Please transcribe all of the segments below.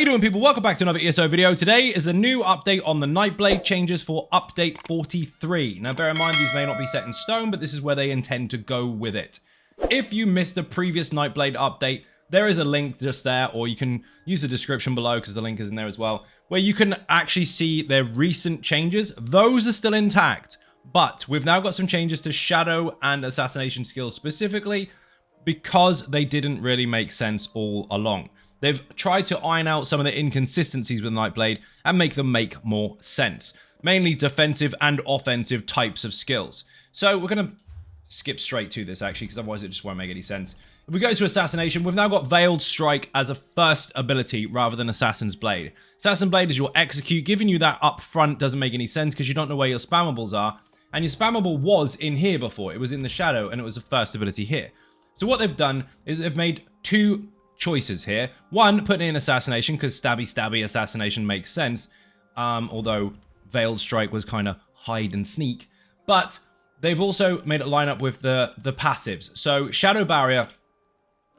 you doing, people? Welcome back to another ESO video. Today is a new update on the Nightblade changes for update 43. Now bear in mind these may not be set in stone, but this is where they intend to go with it. If you missed the previous Nightblade update, there is a link just there, or you can use the description below because the link is in there as well, where you can actually see their recent changes. Those are still intact, but we've now got some changes to Shadow and Assassination skills specifically because they didn't really make sense all along. They've tried to iron out some of the inconsistencies with Nightblade and make them make more sense. Mainly defensive and offensive types of skills. So we're going to skip straight to this actually, because otherwise it just won't make any sense. If we go to Assassination, we've now got Veiled Strike as a first ability rather than Assassin's Blade. Assassin's Blade is your execute. Giving you that up front doesn't make any sense because you don't know where your spammables are. And your spammable was in here before. It was in the Shadow and it was the first ability here. So what they've done is they've made two choices here. One, putting in Assassination because stabby Assassination makes sense. Although Veiled Strike was kind of hide and sneak. But they've also made it line up with the passives. So Shadow Barrier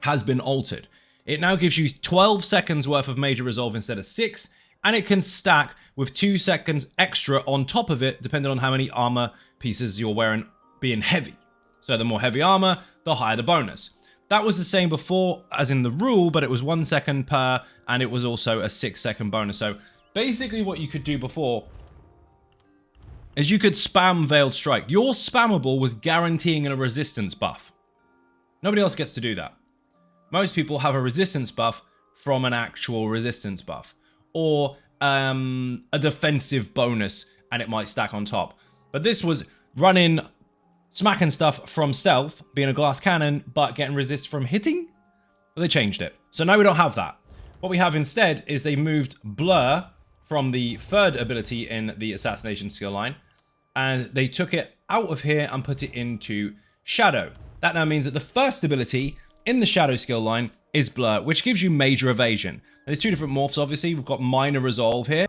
has been altered. It now gives you 12 seconds worth of Major Resolve instead of 6. And it can stack with 2 seconds extra on top of it, depending on how many armor pieces you're wearing being heavy. So the more heavy armor, the higher the bonus. That was the same before as in the rule, but it was 1 second per, and it was also a 6-second bonus. So basically what you could do before is you could spam Veiled Strike. Your spammable was guaranteeing a resistance buff. Nobody else gets to do that. Most people have a resistance buff from an actual resistance buff, or a defensive bonus, and it might stack on top. But this was running smacking stuff from stealth, being a glass cannon, but getting resist from hitting? But they changed it. So now we don't have that. What we have instead is they moved Blur from the third ability in the Assassination skill line, and they took it out of here and put it into Shadow. That now means that the first ability in the Shadow skill line is Blur, which gives you Major Evasion. And there's two different morphs, obviously. We've got Minor Resolve here.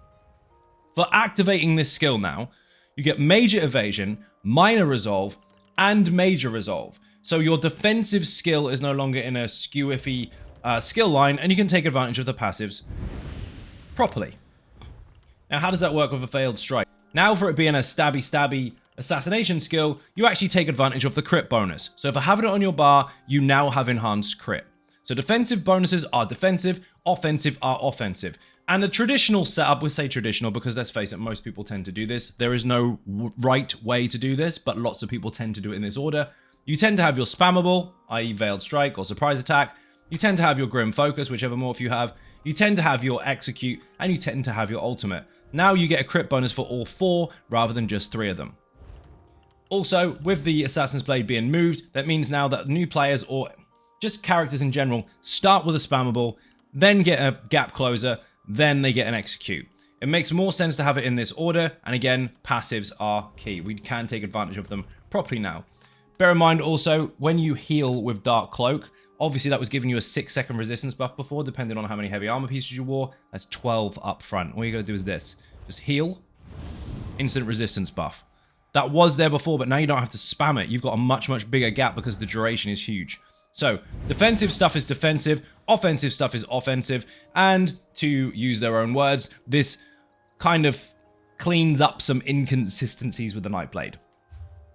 For activating this skill now, you get Major Evasion, Minor Resolve, and Major Resolve. So your defensive skill is no longer in a skew-iffy skill line, and you can take advantage of the passives properly. Now, how does that work with a Veiled Strike? Now, for it being a stabby assassination skill, you actually take advantage of the crit bonus. So for having it on your bar, you now have enhanced crit. So defensive bonuses are defensive, offensive are offensive. And the traditional setup, we say traditional because let's face it, most people tend to do this. There is no right way to do this, but lots of people tend to do it in this order. You tend to have your spammable, i.e. Veiled Strike or Surprise Attack. You tend to have your Grim Focus, whichever morph you have. You tend to have your Execute, and you tend to have your Ultimate. Now you get a crit bonus for all 4 rather than just 3 of them. Also, with the Assassin's Blade being moved, that means now that new players or just characters in general start with a spammable, then get a gap closer, then they get an execute. It makes more sense to have it in this order, and again, passives are key. We can take advantage of them properly now. Bear in mind also, when you heal with Dark Cloak, obviously that was giving you a 6-second resistance buff before, depending on how many heavy armor pieces you wore. That's 12 up front. All you gotta do is this. Just heal, instant resistance buff. That was there before, but now you don't have to spam it. You've got a much bigger gap because the duration is huge. So, defensive stuff is defensive, offensive stuff is offensive, and to use their own words, this kind of cleans up some inconsistencies with the Nightblade.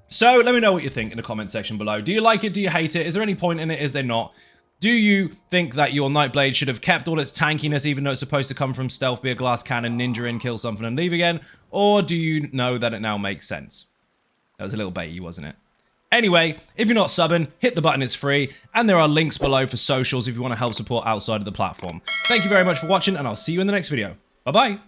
So, let me know what you think in the comment section below. Do you like it? Do you hate it? Is there any point in it? Is there not? Do you think that your Nightblade should have kept all its tankiness, even though it's supposed to come from stealth, be a glass cannon, ninja in, kill something, and leave again? Or do you know that it now makes sense? That was a little baity, wasn't it? Anyway, if you're not subbing, hit the button, it's free, and there are links below for socials if you want to help support outside of the platform. Thank you very much for watching, and I'll see you in the next video. Bye-bye!